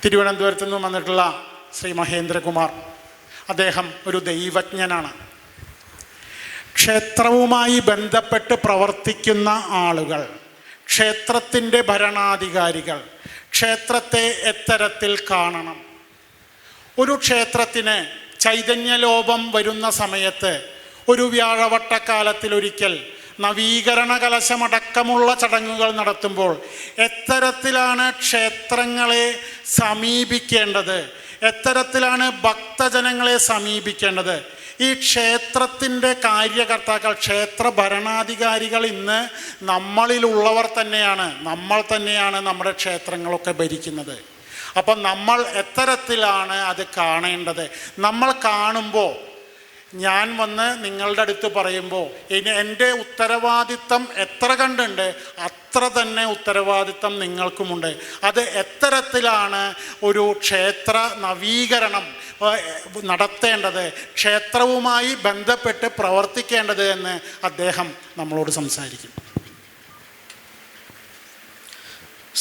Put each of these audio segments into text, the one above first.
തിരുവനന്തപുരത്തു നിന്നും വന്നിട്ടുള്ള ശ്രീ മഹേന്ദ്രകുമാർ. അദ്ദേഹം ഒരു ദൈവജ്ഞനാണ്. ക്ഷേത്രവുമായി ബന്ധപ്പെട്ട് പ്രവർത്തിക്കുന്ന ആളുകൾ, ക്ഷേത്രത്തിൻ്റെ ഭരണാധികാരികൾ ക്ഷേത്രത്തെ എത്തരത്തിൽ കാണണം? ഒരു ക്ഷേത്രത്തിന് ചൈതന്യലോപം വരുന്ന സമയത്ത് ഒരു വ്യാഴവട്ടക്കാലത്തിലൊരിക്കൽ നവീകരണ കലശമടക്കമുള്ള ചടങ്ങുകൾ നടത്തുമ്പോൾ എത്തരത്തിലാണ് ക്ഷേത്രങ്ങളെ സമീപിക്കേണ്ടത്, എത്തരത്തിലാണ് ഭക്തജനങ്ങളെ സമീപിക്കേണ്ടത്? ഈ ക്ഷേത്രത്തിൻ്റെ കാര്യകർത്താക്കൾ, ക്ഷേത്ര ഭരണാധികാരികൾ ഇന്ന് നമ്മളിലുള്ളവർ തന്നെയാണ്. നമ്മൾ തന്നെയാണ് നമ്മുടെ ക്ഷേത്രങ്ങളൊക്കെ ഭരിക്കുന്നത്. അപ്പം നമ്മൾ എത്തരത്തിലാണ് അത് കാണേണ്ടത്? നമ്മൾ കാണുമ്പോൾ, ഞാൻ വന്ന് നിങ്ങളുടെ അടുത്ത് പറയുമ്പോൾ ഇനി എൻ്റെ ഉത്തരവാദിത്തം എത്ര കണ്ടുണ്ട് അത്ര തന്നെ ഉത്തരവാദിത്തം നിങ്ങൾക്കുമുണ്ട്. അത് എത്തരത്തിലാണ് ഒരു ക്ഷേത്ര നവീകരണം നടത്തേണ്ടത്, ക്ഷേത്രവുമായി ബന്ധപ്പെട്ട് പ്രവർത്തിക്കേണ്ടത് എന്ന് അദ്ദേഹം നമ്മളോട് സംസാരിക്കും.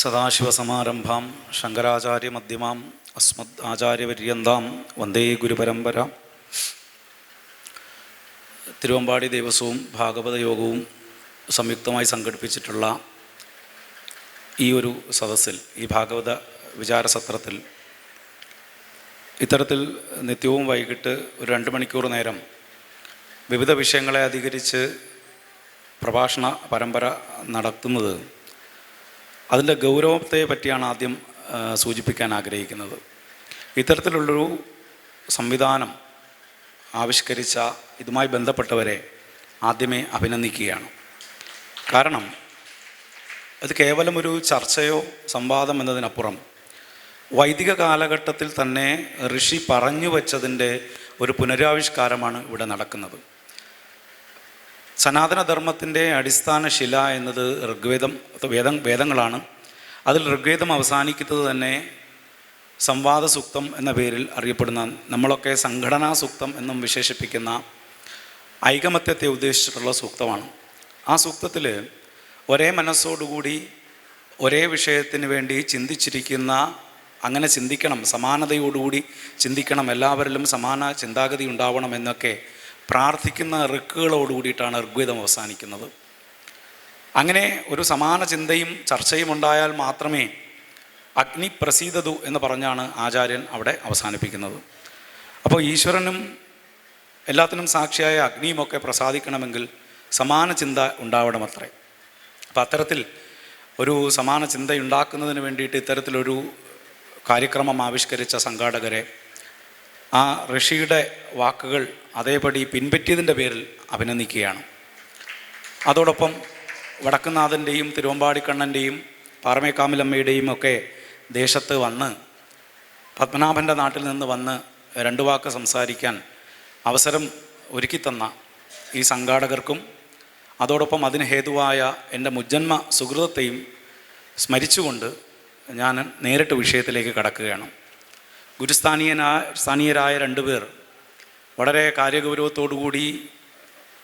സദാശിവസമാരംഭാം ശങ്കരാചാര്യ മധ്യമാം അസ്മദ് ആചാര്യപര്യന്താം വന്ദേ ഗുരുപരമ്പര. തിരുവമ്പാടി ദേവസ്വവും ഭാഗവത യോഗവും സംയുക്തമായി സംഘടിപ്പിച്ചിട്ടുള്ള ഈ ഒരു സദസ്സിൽ, ഈ ഭാഗവത വിചാരസത്രത്തിൽ ഇത്തരത്തിൽ നിത്യവും വൈകിട്ട് ഒരു 2 മണിക്കൂർ നേരം വിവിധ വിഷയങ്ങളെ അധികരിച്ച് പ്രഭാഷണ പരമ്പര നടത്തുന്നത്, അതിൻ്റെ ഗൗരവത്തെ പറ്റിയാണ് ആദ്യം സൂചിപ്പിക്കാൻ ആഗ്രഹിക്കുന്നത്. ഇത്തരത്തിലുള്ളൊരു സംവിധാനം ആവിഷ്കരിച്ച ഇതുമായി ബന്ധപ്പെട്ടവരെ ആദ്യമേ അഭിനന്ദിക്കുകയാണ്. കാരണം അത് കേവലം ഒരു ചർച്ചയോ സംവാദം എന്നതിനപ്പുറം വൈദിക കാലഘട്ടത്തിൽ തന്നെ ഋഷി പറഞ്ഞു വച്ചതിൻ്റെ ഒരു പുനരാവിഷ്കാരമാണ് ഇവിടെ നടക്കുന്നത്. സനാതനധർമ്മത്തിൻ്റെ അടിസ്ഥാന ശില എന്നത് വേദങ്ങളാണ്. അതിൽ ഋഗ്വേദം അവസാനിക്കുന്നത് തന്നെ സംവാദ സൂക്തം എന്ന പേരിൽ അറിയപ്പെടുന്ന, നമ്മളൊക്കെ സംഘടനാ സൂക്തം എന്നും വിശേഷിപ്പിക്കുന്ന ഐകമത്യത്തെ ഉദ്ദേശിച്ചിട്ടുള്ള സൂക്തമാണ്. ആ സൂക്തത്തിൽ ഒരേ മനസ്സോടുകൂടി ഒരേ വിഷയത്തിന് വേണ്ടി ചിന്തിച്ചിരിക്കുന്ന, അങ്ങനെ ചിന്തിക്കണം, സമാനതയോടുകൂടി ചിന്തിക്കണം, എല്ലാവരിലും സമാന ചിന്താഗതി ഉണ്ടാവണം എന്നൊക്കെ പ്രാർത്ഥിക്കുന്ന ഋക്കുകളോടുകൂടിയിട്ടാണ് ഋഗ്വേദം അവസാനിക്കുന്നത്. അങ്ങനെ ഒരു സമാന ചിന്തയും ചർച്ചയും ഉണ്ടായാൽ മാത്രമേ അഗ്നി പ്രസീദതു എന്ന് പറഞ്ഞാണ് ആചാര്യൻ അവിടെ അവസാനിപ്പിക്കുന്നത്. അപ്പോൾ ഈശ്വരനും എല്ലാത്തിനും സാക്ഷിയായ അഗ്നിയുമൊക്കെ പ്രസാദിക്കണമെങ്കിൽ സമാന ചിന്ത ഉണ്ടാവണമത്രേ. അപ്പം അത്തരത്തിൽ ഒരു സമാന ചിന്തയുണ്ടാക്കുന്നതിന് വേണ്ടിയിട്ട് ഇത്തരത്തിലൊരു കാര്യക്രമം ആവിഷ്കരിച്ച സംഘാടകരെ, ആ ഋഷിയുടെ വാക്കുകൾ അതേപടി പിൻപറ്റിയതിൻ്റെ പേരിൽ അഭിനന്ദിക്കുകയാണ്. അതോടൊപ്പം വടക്കുന്നാഥൻ്റെയും തിരുവമ്പാടിക്കണ്ണൻ്റെയും പാറമേക്കാമിലമ്മയുടെയും ഒക്കെ ദേശത്ത് വന്ന്, പത്മനാഭൻ്റെ നാട്ടിൽ നിന്ന് വന്ന് 2 വാക്ക് സംസാരിക്കാൻ അവസരം ഒരുക്കിത്തന്ന ഈ സംഘാടകർക്കും അതോടൊപ്പം അതിന് ഹേതുവായ എൻ്റെ മുജ്ജന്മ സുഹൃതത്തെയും സ്മരിച്ചുകൊണ്ട് ഞാൻ നേരിട്ട് വിഷയത്തിലേക്ക് കടക്കുകയാണ്. സ്ഥാനീയരായ 2 പേർ വളരെ കാര്യഗൗരവത്തോടുകൂടി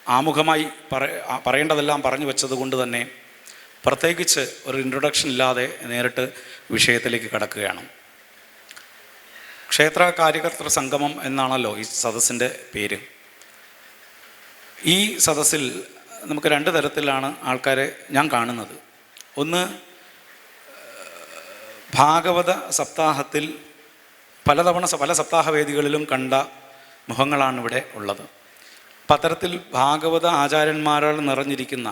ആമുഖമായി പറയേണ്ടതെല്ലാം പറഞ്ഞു വെച്ചത് കൊണ്ട് തന്നെ പ്രത്യേകിച്ച് ഒരു ഇൻട്രൊഡക്ഷൻ ഇല്ലാതെ നേരിട്ട് വിഷയത്തിലേക്ക് കടക്കുകയാണ്. ക്ഷേത്ര കാര്യകർത്തൃ സംഗമം എന്നാണല്ലോ ഈ സദസ്സിൻ്റെ പേര്. ഈ സദസ്സിൽ നമുക്ക് 2 തരത്തിലാണ് ആൾക്കാരെ ഞാൻ കാണുന്നത്. ഒന്ന്, ഭാഗവത സപ്താഹത്തിൽ പലതവണ പല സപ്താഹവേദികളിലും കണ്ട മുഖങ്ങളാണ് ഇവിടെ ഉള്ളത്. അപ്പം അത്തരത്തിൽ ഭാഗവത ആചാര്യന്മാരാൽ നിറഞ്ഞിരിക്കുന്ന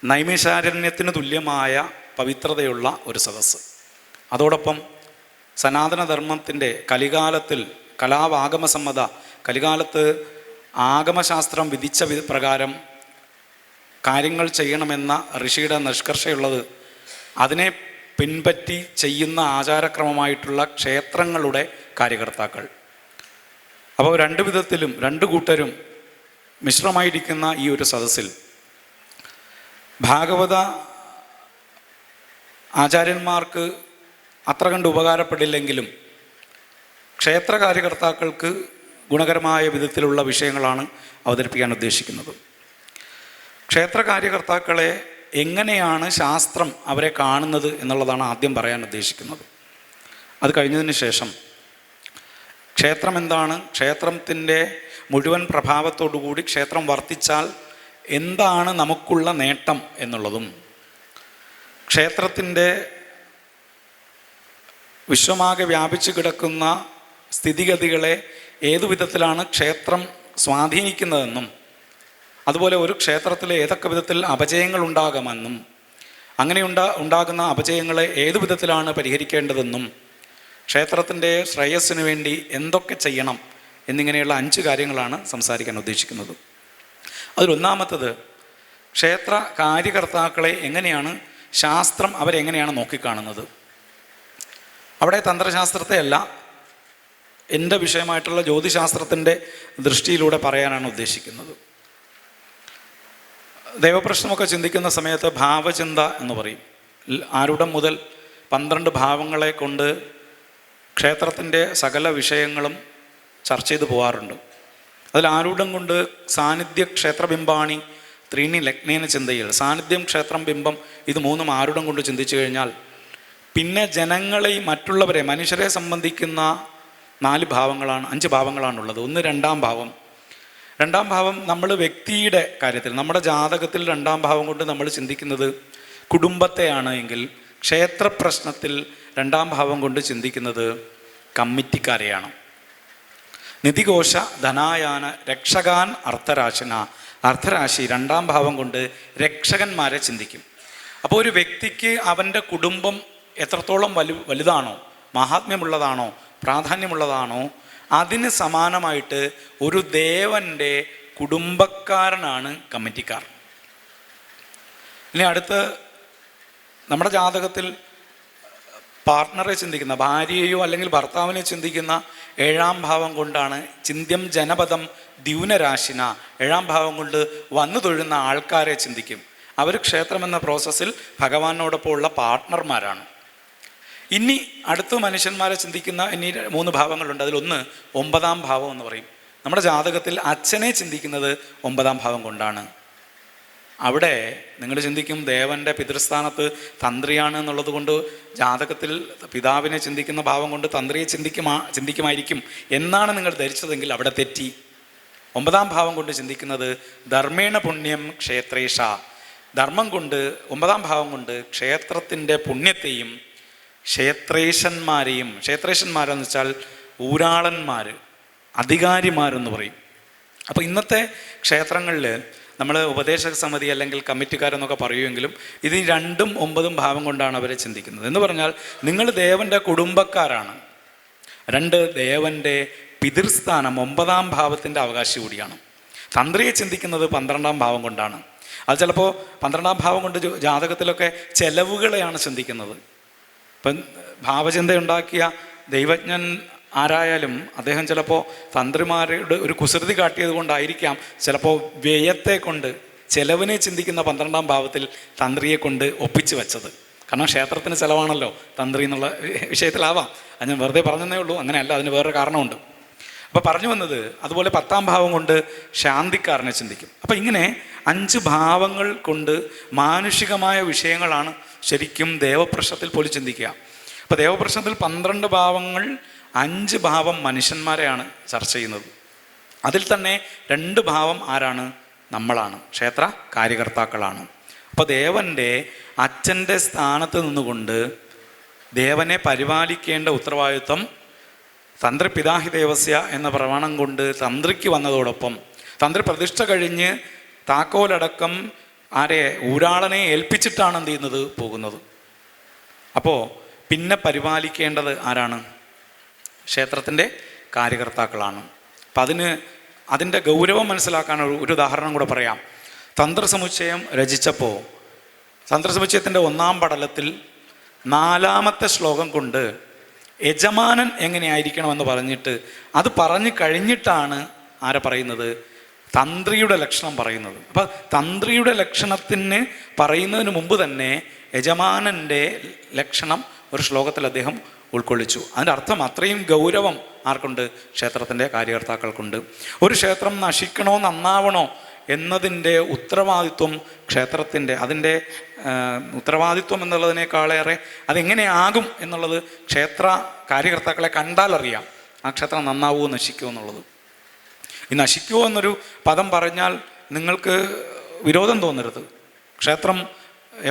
നൈമിഷാരണ്യത്തിന് തുല്യമായ പവിത്രതയുള്ള ഒരു സദസ്സ്. അതോടൊപ്പം സനാതനധർമ്മത്തിൻ്റെ കലികാലത്തിൽ കലാവാഗമസമ്മത, കലികാലത്ത് ആഗമശാസ്ത്രം വിധിച്ച പ്രകാരം കാര്യങ്ങൾ ചെയ്യണമെന്ന ഋഷിയുടെ നിഷ്കർഷയുള്ളത്, അതിനെ പിൻപറ്റി ചെയ്യുന്ന ആചാരക്രമമായിട്ടുള്ള ക്ഷേത്രങ്ങളുടെ കാര്യകർത്താക്കൾ. അപ്പോൾ 2 വിധത്തിലും 2 കൂട്ടരും മിശ്രമായിരിക്കുന്ന ഈ ഒരു സദസ്സിൽ ഭാഗവത ആചാര്യന്മാർക്ക് അത്ര കണ്ട് ഉപകാരപ്പെടില്ലെങ്കിലും ക്ഷേത്ര കാര്യകർത്താക്കൾക്ക് ഗുണകരമായ വിധത്തിലുള്ള വിഷയങ്ങളാണ് അവതരിപ്പിക്കാൻ ഉദ്ദേശിക്കുന്നത്. ക്ഷേത്ര കാര്യകർത്താക്കളെ എങ്ങനെയാണ് ശാസ്ത്രം അവരെ കാണുന്നത് എന്നുള്ളതാണ് ആദ്യം പറയാൻ ഉദ്ദേശിക്കുന്നത്. അത് കഴിഞ്ഞതിന് ശേഷം ക്ഷേത്രം എന്താണ്, ക്ഷേത്രത്തിൻ്റെ മുഴുവൻ പ്രഭാവത്തോടുകൂടി ക്ഷേത്രം വർത്തിച്ചാൽ എന്താണ് നമുക്കുള്ള നേട്ടം എന്നുള്ളതും, ക്ഷേത്രത്തിൻ്റെ വിശ്വമാകെ വ്യാപിച്ചു കിടക്കുന്ന സ്ഥിതിഗതികളെ ഏതു വിധത്തിലാണ് ക്ഷേത്രം സ്വാധീനിക്കുന്നതെന്നും, അതുപോലെ ഒരു ക്ഷേത്രത്തിൽ ഏതൊക്കെ വിധത്തിൽ അപജയങ്ങൾ ഉണ്ടാകുമെന്നും, അങ്ങനെ ഉണ്ടാകുന്ന അപജയങ്ങളെ ഏതു വിധത്തിലാണ് പരിഹരിക്കേണ്ടതെന്നും, ക്ഷേത്രത്തിൻ്റെ ശ്രേയസ്സിന് വേണ്ടി എന്തൊക്കെ ചെയ്യണം എന്നിങ്ങനെയുള്ള 5 കാര്യങ്ങളാണ് സംസാരിക്കാൻ ഉദ്ദേശിക്കുന്നത്. അതിലൊന്നാമത്തത്, ക്ഷേത്ര കാര്യകർത്താക്കളെ എങ്ങനെയാണ് ശാസ്ത്രം അവരെങ്ങനെയാണ് നോക്കിക്കാണുന്നത്. അവിടെ തന്ത്രശാസ്ത്രത്തെ അല്ല, എൻ്റെ വിഷയമായിട്ടുള്ള ജ്യോതിശാസ്ത്രത്തിൻ്റെ ദൃഷ്ടിയിലൂടെ പറയാനാണ് ഉദ്ദേശിക്കുന്നത്. ദൈവപ്രശ്നമൊക്കെ ചിന്തിക്കുന്ന സമയത്ത് ഭാവചിന്ത എന്ന് പറയും. ആരുടം മുതൽ 12 ഭാവങ്ങളെ കൊണ്ട് ക്ഷേത്രത്തിൻ്റെ സകല വിഷയങ്ങളും ചർച്ച ചെയ്ത് പോകാറുണ്ട്. അതിൽ ആരൂഢം കൊണ്ട് സാന്നിധ്യ ക്ഷേത്രബിംബാണി ത്രീണി ലഗ്നേന ചിന്തയിൽ, സാന്നിധ്യം, ക്ഷേത്രം, ബിംബം, ഇത് 3 ആരൂഢം കൊണ്ട് ചിന്തിച്ചു കഴിഞ്ഞാൽ പിന്നെ ജനങ്ങളെ, മറ്റുള്ളവരെ, മനുഷ്യരെ സംബന്ധിക്കുന്ന 5 ഭാവങ്ങളാണുള്ളത്. ഒന്ന് രണ്ടാം ഭാവം. രണ്ടാം ഭാവം നമ്മൾ വ്യക്തിയുടെ കാര്യത്തിൽ, നമ്മുടെ ജാതകത്തിൽ രണ്ടാം ഭാവം കൊണ്ട് നമ്മൾ ചിന്തിക്കുന്നത് കുടുംബത്തെയാണ് എങ്കിൽ, ക്ഷേത്ര പ്രശ്നത്തിൽ രണ്ടാം ഭാവം കൊണ്ട് ചിന്തിക്കുന്നത് കമ്മിറ്റിക്കാരെയാണ്. നിധികോശ ധനായാന രക്ഷകാൻ അർത്ഥരാശിന, അർത്ഥരാശി രണ്ടാം ഭാവം കൊണ്ട് രക്ഷകന്മാരെ ചിന്തിക്കും. അപ്പോൾ ഒരു വ്യക്തിക്ക് അവൻ്റെ കുടുംബം എത്രത്തോളം വലുതാണോ, മഹാത്മ്യമുള്ളതാണോ, പ്രാധാന്യമുള്ളതാണോ, അതിന് സമാനമായിട്ട് ഒരു ദേവൻ്റെ കുടുംബക്കാരനാണ് കമ്മിറ്റിക്കാർ. ഇനി അടുത്ത് നമ്മുടെ ജാതകത്തിൽ പാർട്ട്ണറെ ചിന്തിക്കുന്ന, ഭാര്യയെയോ അല്ലെങ്കിൽ ഭർത്താവിനെ ചിന്തിക്കുന്ന 7ാം ഭാവം കൊണ്ടാണ് ചിന്ത്യം ജനപദം ദ്യൂനരാശിന, 7ാം ഭാവം കൊണ്ട് വന്നു തൊഴുന്ന ആൾക്കാരെ ചിന്തിക്കും. അവർ ക്ഷേത്രം എന്ന പ്രോസസ്സിൽ ഭഗവാനോടൊപ്പം ഉള്ള പാർട്ട്ണർമാരാണ്. ഇനി അടുത്ത മനുഷ്യന്മാരെ ചിന്തിക്കുന്ന ഇനി 3 ഭാവങ്ങളുണ്ട്. അതിലൊന്ന് 9ാം ഭാവം എന്ന് പറയും. നമ്മുടെ ജാതകത്തിൽ അച്ഛനെ ചിന്തിക്കുന്നത് 9ാം ഭാവം കൊണ്ടാണ്. അവിടെ നിങ്ങൾ ചിന്തിക്കും ദേവൻ്റെ പിതൃസ്ഥാനത്ത് തന്ത്രിയാണ് എന്നുള്ളത് കൊണ്ട് ജാതകത്തിൽ പിതാവിനെ ചിന്തിക്കുന്ന ഭാവം കൊണ്ട് തന്ത്രിയെ ചിന്തിക്കുമായിരിക്കും എന്നാണ് നിങ്ങൾ ധരിച്ചതെങ്കിൽ അവിടെ തെറ്റി. 9ാം ഭാവം കൊണ്ട് ചിന്തിക്കുന്നത് ധർമ്മേണ പുണ്യം ക്ഷേത്രേഷ, ധർമ്മം കൊണ്ട് 9ാം ഭാവം കൊണ്ട് ക്ഷേത്രത്തിൻ്റെ പുണ്യത്തെയും ക്ഷേത്രേശന്മാരെയും, ക്ഷേത്രേശന്മാരെന്ന് വെച്ചാൽ ഊരാളന്മാർ, അധികാരിമാരെന്ന് പറയും. അപ്പോൾ ഇന്നത്തെ ക്ഷേത്രങ്ങളിൽ നമ്മൾ ഉപദേശക സമിതി അല്ലെങ്കിൽ കമ്മിറ്റിക്കാരെന്നൊക്കെ പറയുമെങ്കിലും ഇത് 2ഉം 9ഉം ഭാവം കൊണ്ടാണ് അവരെ ചിന്തിക്കുന്നത്. എന്ന് പറഞ്ഞാൽ നിങ്ങൾ ദേവൻ്റെ കുടുംബക്കാരാണ്. 2, ദേവൻ്റെ പിതൃസ്ഥാനം 9ാം ഭാവത്തിൻ്റെ അവകാശി കൂടിയാണ്. തന്ത്രിയെ ചിന്തിക്കുന്നത് 12ാം ഭാവം കൊണ്ടാണ്. അത് ചിലപ്പോൾ 12ാം ഭാവം കൊണ്ട് ജാതകത്തിലൊക്കെ ചെലവുകളെയാണ് ചിന്തിക്കുന്നത്. ഇപ്പം ഭാവചിന്തയുണ്ടാക്കിയ ദൈവജ്ഞൻ ആരായാലും അദ്ദേഹം ചിലപ്പോൾ തന്ത്രിമാരുടെ ഒരു കുസൃതി കാട്ടിയത് കൊണ്ടായിരിക്കാം ചിലപ്പോൾ വ്യയത്തെ കൊണ്ട്, ചെലവിനെ ചിന്തിക്കുന്ന 12ാം ഭാവത്തിൽ തന്ത്രിയെ കൊണ്ട് ഒപ്പിച്ച് വെച്ചത്. കാരണം ക്ഷേത്രത്തിന് ചിലവാണല്ലോ തന്ത്രി എന്നുള്ള വിഷയത്തിലാവാം. അത് ഞാൻ വെറുതെ പറഞ്ഞതേ ഉള്ളൂ, അങ്ങനെയല്ല, അതിന് വേറൊരു കാരണമുണ്ട്. അപ്പോൾ പറഞ്ഞു വന്നത്, അതുപോലെ 10ാം ഭാവം കൊണ്ട് ശാന്തിക്കാരനെ ചിന്തിക്കും. അപ്പം ഇങ്ങനെ 5 ഭാവങ്ങൾ കൊണ്ട് മാനുഷികമായ വിഷയങ്ങളാണ് ശരിക്കും ദേവപ്രശ്നത്തിൽ പോലും ചിന്തിക്കുക. അപ്പോൾ ദേവപ്രശ്നത്തിൽ 12 ഭാവങ്ങൾ, 5 ഭാവം മനുഷ്യന്മാരെയാണ് ചർച്ച ചെയ്യുന്നത്. അതിൽ തന്നെ 2 ഭാവം ആരാണ്? നമ്മളാണ്, ക്ഷേത്ര കാര്യകർത്താക്കളാണ്. അപ്പോൾ ദേവൻ്റെ അച്ഛൻ്റെ സ്ഥാനത്ത് നിന്നുകൊണ്ട് ദേവനെ പരിപാലിക്കേണ്ട ഉത്തരവാദിത്വം തന്ത്രി പിതാഹി ദേവസ്യ എന്ന പ്രമാണം കൊണ്ട് തന്ത്രിക്ക് വന്നതോടൊപ്പം തന്ത്രി പ്രതിഷ്ഠ കഴിഞ്ഞ് താക്കോലടക്കം ഊരാളനെ ഏൽപ്പിച്ചിട്ടാണ് എന്ത് ചെയ്യുന്നത്, പോകുന്നത്. അപ്പോൾ പിന്നെ പരിപാലിക്കേണ്ടത് ആരാണ്? ക്ഷേത്രത്തിൻ്റെ കാര്യകർത്താക്കളാണ്. അപ്പം അതിൻ്റെ ഗൗരവം മനസ്സിലാക്കാൻ ഒരു ഉദാഹരണം കൂടെ പറയാം. തന്ത്രസമുച്ചയം രചിച്ചപ്പോൾ തന്ത്രസമുച്ചയത്തിൻ്റെ 1ാം പടലത്തിൽ 4ാമത്തെ ശ്ലോകം കൊണ്ട് യജമാനൻ എങ്ങനെയായിരിക്കണമെന്ന് പറഞ്ഞിട്ട് അത് പറഞ്ഞു കഴിഞ്ഞിട്ടാണ് ആരെ പറയുന്നത്? തന്ത്രിയുടെ ലക്ഷണം പറയുന്നത്. അപ്പം തന്ത്രിയുടെ ലക്ഷണത്തിന് പറയുന്നതിന് മുമ്പ് തന്നെ യജമാനൻ്റെ ലക്ഷണം ഒരു ശ്ലോകത്തിൽ അദ്ദേഹം ഉൾക്കൊള്ളിച്ചു. അതിൻ്റെ അർത്ഥം അത്രയും ഗൗരവം ആർക്കുണ്ട്? ക്ഷേത്രത്തിൻ്റെ കാര്യകർത്താക്കൾക്കുണ്ട്. ഒരു ക്ഷേത്രം നശിക്കണോ നന്നാവണോ എന്നതിൻ്റെ ഉത്തരവാദിത്വം ക്ഷേത്രത്തിൻ്റെ, അതിൻ്റെ ഉത്തരവാദിത്വം എന്നുള്ളതിനേക്കാളേറെ അതെങ്ങനെയാകും എന്നുള്ളത് ക്ഷേത്ര കാര്യകർത്താക്കളെ കണ്ടാലറിയാം ആ ക്ഷേത്രം നന്നാവുമോ നശിക്കുമോ എന്നുള്ളത്. ഈ നശിക്കുമോ എന്നൊരു പദം പറഞ്ഞാൽ നിങ്ങൾക്ക് വിരോധം തോന്നരുത്. ക്ഷേത്രം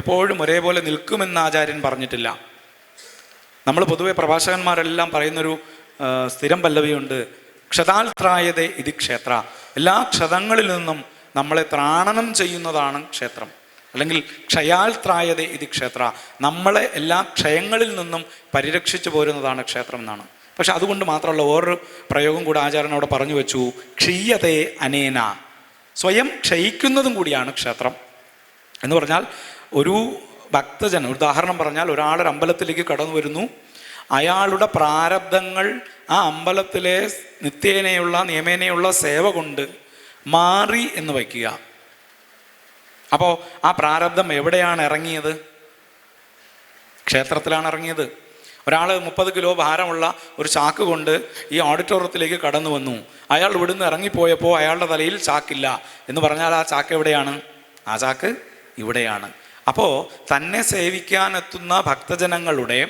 എപ്പോഴും ഒരേപോലെ നിൽക്കുമെന്ന് ആചാര്യൻ പറഞ്ഞിട്ടില്ല. നമ്മൾ പൊതുവെ പ്രഭാഷകന്മാരെല്ലാം പറയുന്നൊരു സ്ഥിരം പല്ലവിയുണ്ട്, ക്ഷതാൽ ത്രായതേ ഇതി ക്ഷേത്ര. എല്ലാ ക്ഷതങ്ങളിൽ നിന്നും നമ്മളെ ത്രാണനം ചെയ്യുന്നതാണ് ക്ഷേത്രം. അല്ലെങ്കിൽ ക്ഷയാൽ ത്രായതേ ഇതി ക്ഷേത്ര, നമ്മളെ എല്ലാ ക്ഷയങ്ങളിൽ നിന്നും പരിരക്ഷിച്ചു പോരുന്നതാണ് ക്ഷേത്രം എന്നാണ്. പക്ഷെ അതുകൊണ്ട് മാത്രമല്ല, വേറൊരു പ്രയോഗം കൂടെ ആചാര്യൻ അവിടെ പറഞ്ഞു വെച്ചു, ക്ഷീയതേ അനേന, സ്വയം ക്ഷയിക്കുന്നതും കൂടിയാണ് ക്ഷേത്രം എന്ന് പറഞ്ഞാൽ. ഒരു ഭക്തജൻ, ഉദാഹരണം പറഞ്ഞാൽ, ഒരാളൊരു അമ്പലത്തിലേക്ക് കടന്നു വരുന്നു, അയാളുടെ പ്രാരബ്ധങ്ങൾ ആ അമ്പലത്തിലെ നിത്യേനയുള്ള നിയമേനയുള്ള സേവ കൊണ്ട് മാറി എന്ന് വയ്ക്കുക. അപ്പോൾ ആ പ്രാരബ്ധം എവിടെയാണ് ഇറങ്ങിയത്? ക്ഷേത്രത്തിലാണ് ഇറങ്ങിയത്. ഒരാൾ 30 കിലോ ഭാരമുള്ള ഒരു ചാക്ക് കൊണ്ട് ഈ ഓഡിറ്റോറിയത്തിലേക്ക് കടന്നു വന്നു. അയാൾ ഇവിടുന്ന് ഇറങ്ങിപ്പോയപ്പോൾ അയാളുടെ തലയിൽ ചാക്കില്ല എന്ന് പറഞ്ഞാൽ ആ ചാക്ക് എവിടെയാണ്? ആ ചാക്ക് ഇവിടെയാണ്. അപ്പോൾ തന്നെ സേവിക്കാനെത്തുന്ന ഭക്തജനങ്ങളുടെ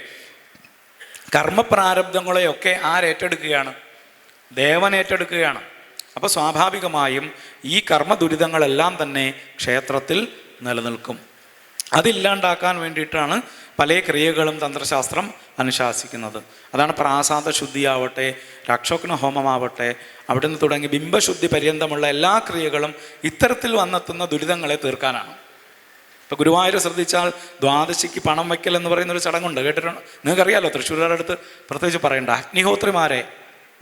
കർമ്മപ്രാരബ്ധങ്ങളെയൊക്കെ ആരേറ്റെടുക്കുകയാണ്? ദേവൻ ഏറ്റെടുക്കുകയാണ്. അപ്പോൾ സ്വാഭാവികമായും ഈ കർമ്മ ദുരിതങ്ങളെല്ലാം തന്നെ ക്ഷേത്രത്തിൽ നിലനിൽക്കും. അതില്ലാണ്ടാക്കാൻ വേണ്ടിയിട്ടാണ് പല ക്രിയകളും തന്ത്രശാസ്ത്രം അനുശാസിക്കുന്നത്. അതാണ് പ്രാസാദ ശുദ്ധിയാവട്ടെ, രക്ഷോഘ്ന ഹോമമാവട്ടെ, അവിടെ നിന്ന് തുടങ്ങി ബിംബശുദ്ധി പര്യന്തമുള്ള എല്ലാ ക്രിയകളും ഇത്തരത്തിൽ വന്നെത്തുന്ന ദുരിതങ്ങളെ തീർക്കാനാണ്. ഇപ്പോൾ ഗുരുവായൂർ ശ്രദ്ധിച്ചാൽ ദ്വാദശിക്ക് പണം വയ്ക്കൽ എന്ന് പറയുന്നൊരു ചടങ്ങുണ്ട്, കേട്ടിട്ടുണ്ട്? നിങ്ങൾക്കറിയാമല്ലോ, തൃശ്ശൂരുകാരുടെ അടുത്ത് പ്രത്യേകിച്ച് പറയണ്ട. അഗ്നിഹോത്രിമാരെ,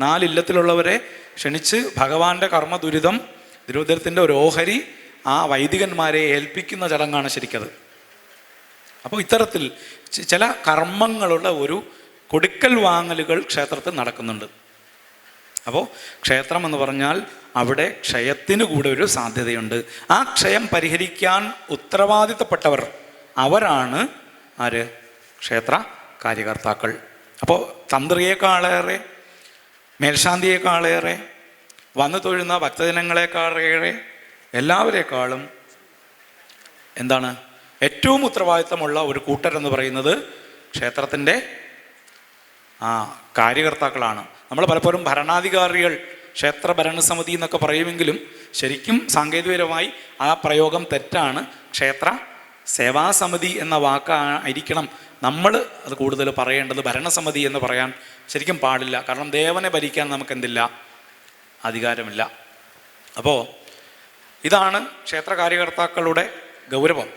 4 ഇല്ലത്തിലുള്ളവരെ ക്ഷണിച്ച് ഭഗവാന്റെ കർമ്മ ദുരിതം, ദുരിതത്തിൻ്റെ ഒരു ഓഹരി ആ വൈദികന്മാരെ ഏൽപ്പിക്കുന്ന ചടങ്ങാണ് ശരിക്കത്. അപ്പോൾ ഇത്തരത്തിൽ ചില കർമ്മങ്ങളുടെ ഒരു കൊടുക്കൽ വാങ്ങലുകൾ ക്ഷേത്രത്തിൽ നടക്കുന്നുണ്ട്. അപ്പോൾ ക്ഷേത്രം എന്ന് പറഞ്ഞാൽ അവിടെ ക്ഷയത്തിന് കൂടെ ഒരു സാധ്യതയുണ്ട്. ആ ക്ഷയം പരിഹരിക്കാൻ ഉത്തരവാദിത്തപ്പെട്ടവർ അവരാണ് ആര്? ക്ഷേത്ര കാര്യകർത്താക്കൾ. അപ്പോൾ തന്ത്രിയേക്കാളേറെ, മേൽശാന്തിയേക്കാളേറെ, വന്നു തൊഴുന്ന ഭക്തജനങ്ങളെക്കാളേറെ, എല്ലാവരേക്കാളും എന്താണ് ഏറ്റവും ഉത്തരവാദിത്തമുള്ള ഒരു കൂട്ടരെന്ന് പറയുന്നത് ക്ഷേത്രത്തിൻ്റെ കാര്യകർത്താക്കളാണ്. നമ്മൾ പലപ്പോഴും ഭരണാധികാരികൾ, ക്ഷേത്ര ഭരണസമിതി എന്നൊക്കെ പറയുമെങ്കിലും ശരിക്കും സാങ്കേതികപരമായി ആ പ്രയോഗം തെറ്റാണ്. ക്ഷേത്ര സേവാസമിതി എന്ന വാക്കായിരിക്കണം നമ്മൾ അത് കൂടുതൽ പറയേണ്ടത്. ഭരണസമിതി എന്ന് പറയാൻ ശരിക്കും പാടില്ല. കാരണം ദേവനെ ഭരിക്കാൻ നമുക്ക് എന്തില്ല? അധികാരമില്ല. അപ്പോൾ ഇതാണ് ക്ഷേത്ര കാര്യകർത്താക്കളുടെ ഗൗരവം.